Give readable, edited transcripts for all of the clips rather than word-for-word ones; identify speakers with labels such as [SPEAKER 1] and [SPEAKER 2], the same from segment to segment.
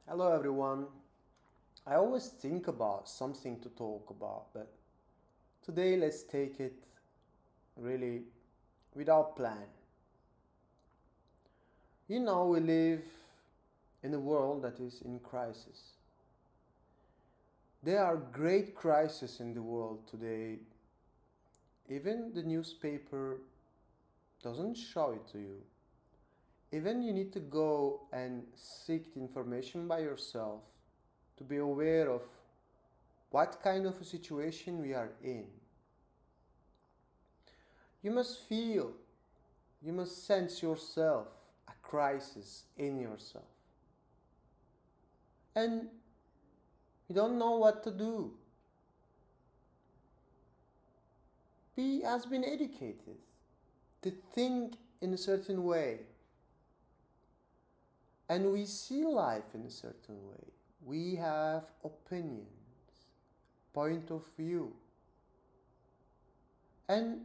[SPEAKER 1] Hello everyone. I always think about something to talk about, but today let's take it really without plan. We live in a world that is in crisis. There are great crises in the world today. Even the newspaper doesn't show it to you. Even you need to go and seek the information by yourself to be aware of what kind of a situation we are in. You must feel, you must sense yourself, a crisis in yourself. And you don't know what to do. We has been educated to think in a certain way. And we see life in a certain way. We have opinions, point of view. And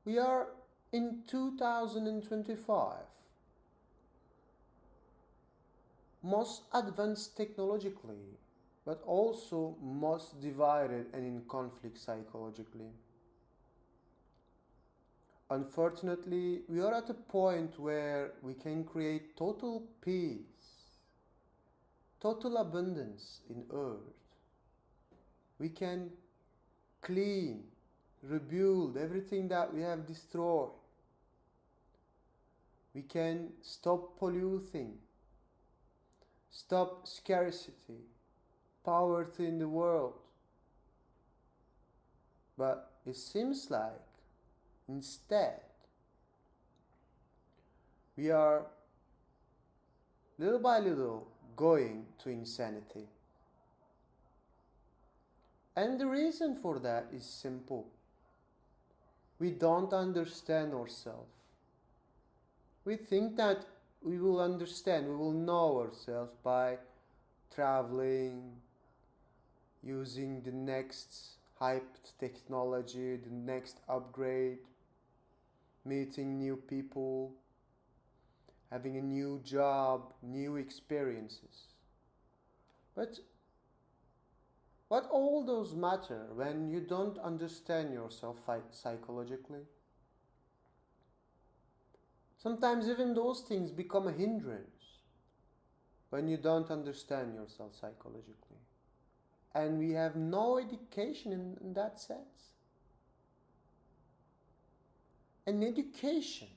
[SPEAKER 1] we are in 2025, most advanced technologically, but also most divided and in conflict psychologically. Unfortunately, we are at a point where we can create total peace, total abundance in earth. We can clean, rebuild everything that we have destroyed. We can stop polluting, stop scarcity, poverty in the world. But it seems like instead we are little by little going to insanity. And the reason for that is simple. We don't understand ourselves. We think that we will understand, we will know ourselves by traveling, using the next hyped technology, the next upgrade, meeting new people, having a new job, new experiences. But what all those matter when you don't understand yourself psychologically? Sometimes even those things become a hindrance when you don't understand yourself psychologically. And we have no education in that sense. And education,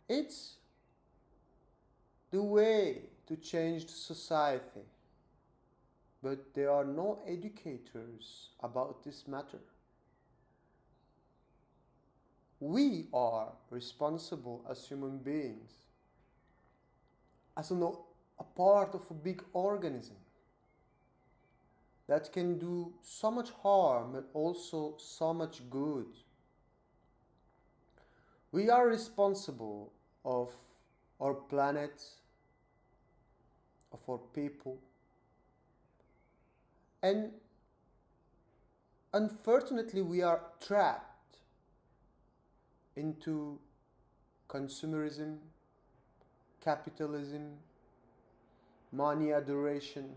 [SPEAKER 1] it's the way to change society. But there are no educators about this matter. We are responsible as human beings, as a part of a big organism that can do so much harm but also so much good. We are responsible of our planet, of our people, and unfortunately we are trapped into consumerism, capitalism, money adoration,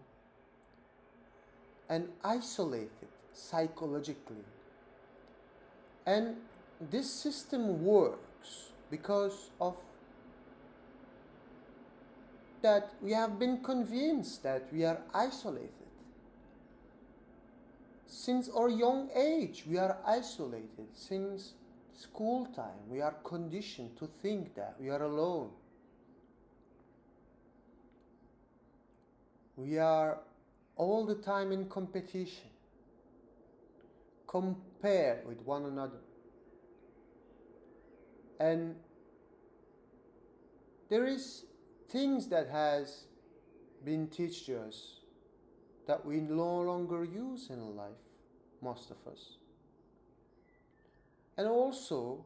[SPEAKER 1] and isolated psychologically. And this system works because of that we have been convinced that we are isolated. Since our young age, we are isolated. Since school time, we are conditioned to think that we are alone. We are all the time in competition, compare with one another. And there is things that has been taught to us that we no longer use in life, most of us. And also,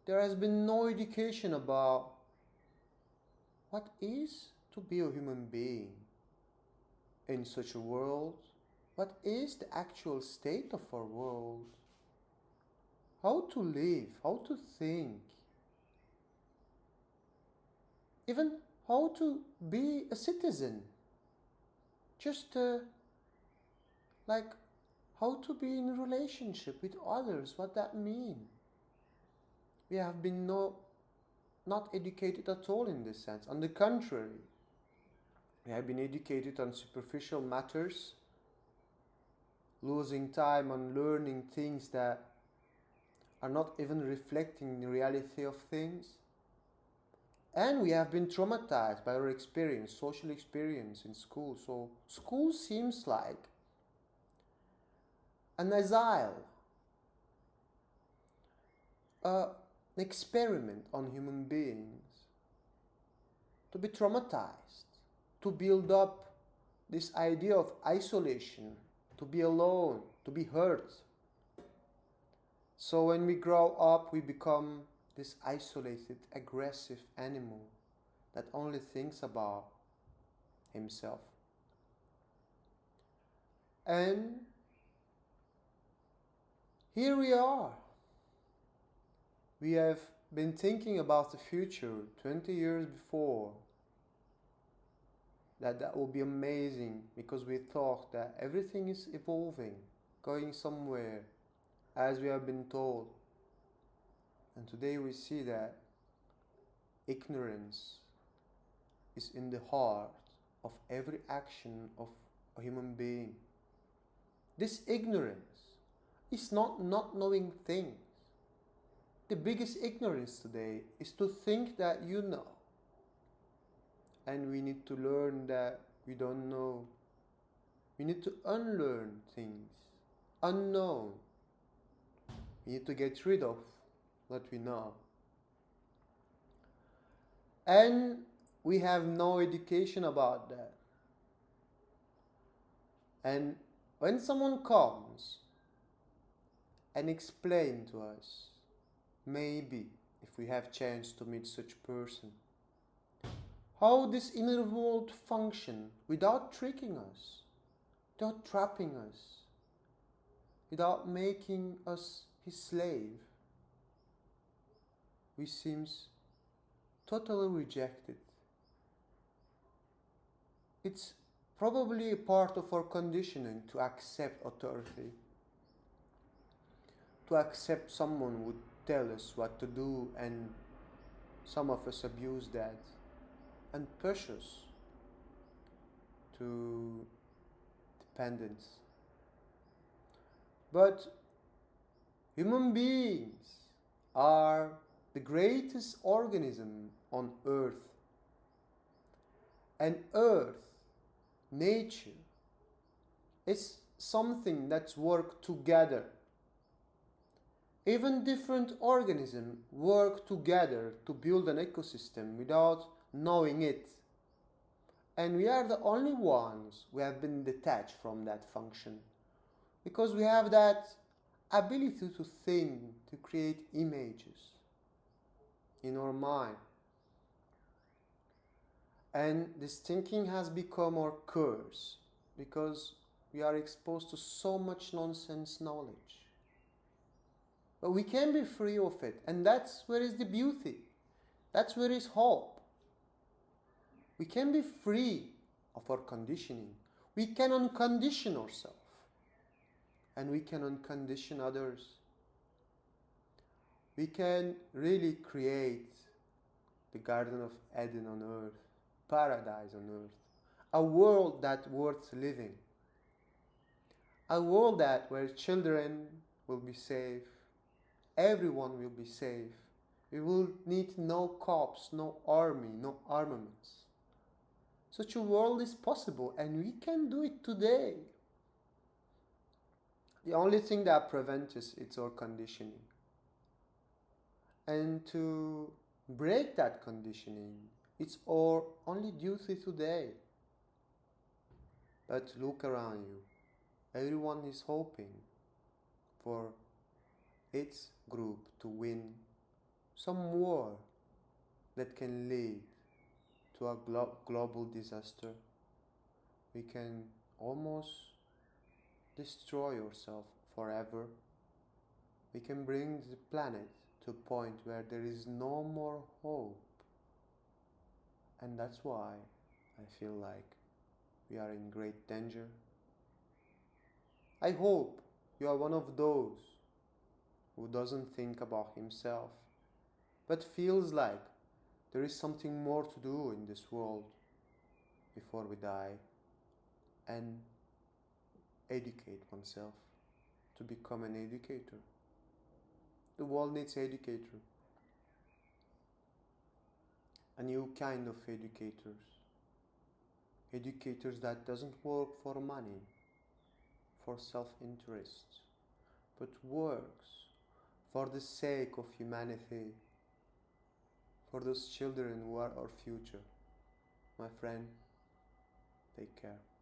[SPEAKER 1] there has been no education about what is to be a human being in such a world, what is the actual state of our world, how to live, how to think. Even how to be a citizen, just like how to be in a relationship with others, what that means. We have been not educated at all in this sense. On the contrary, we have been educated on superficial matters, losing time on learning things that are not even reflecting the reality of things. And we have been traumatized by our experience, social experience in school. So school seems like an asile, an experiment on human beings, to be traumatized, to build up this idea of isolation, to be alone, to be hurt. So when we grow up, we become this isolated, aggressive animal that only thinks about himself. And here we are. We have been thinking about the future 20 years before, that will be amazing, because we thought that everything is evolving, going somewhere, as we have been told. And today we see that ignorance is in the heart of every action of a human being. This ignorance is not knowing things. The biggest ignorance today is to think that you know. And we need to learn that we don't know. We need to unlearn things, unknown. We need to get rid of what we know. And we have no education about that. And when someone comes and explains to us, maybe if we have chance to meet such person, how this inner world function without tricking us, without trapping us, without making us his slave, we seems totally rejected. It's probably a part of our conditioning to accept authority, to accept someone who would tell us what to do, and some of us abuse that and push us to dependence. But human beings are the greatest organism on earth. And earth, nature, is something that's worked together. Even different organisms work together to build an ecosystem without knowing it. And we are the only ones who have been detached from that function, because we have that ability to think, to create images in our mind. And this thinking has become our curse, because we are exposed to so much nonsense knowledge. But we can be free of it, and that's where is the beauty. That's where is hope. We can be free of our conditioning. We can uncondition ourselves, and we can uncondition others. We can really create the Garden of Eden on earth, paradise on earth, a world that's worth living, a world where children will be safe, everyone will be safe. We will need no cops, no army, no armaments. Such a world is possible, and we can do it today. The only thing that prevents us is our conditioning. And to break that conditioning, it's our only duty today. But look around you. Everyone is hoping for its group to win some war that can lead to a global disaster. We can almost destroy ourselves forever. We can bring the planet to a point where there is no more hope. And that's why I feel like we are in great danger. I hope you are one of those who doesn't think about himself, but feels like there is something more to do in this world before we die, and educate oneself to become an educator. The world needs educators, a new kind of educators that doesn't work for money, for self-interest, but works for the sake of humanity, for those children who are our future. My friend, take care.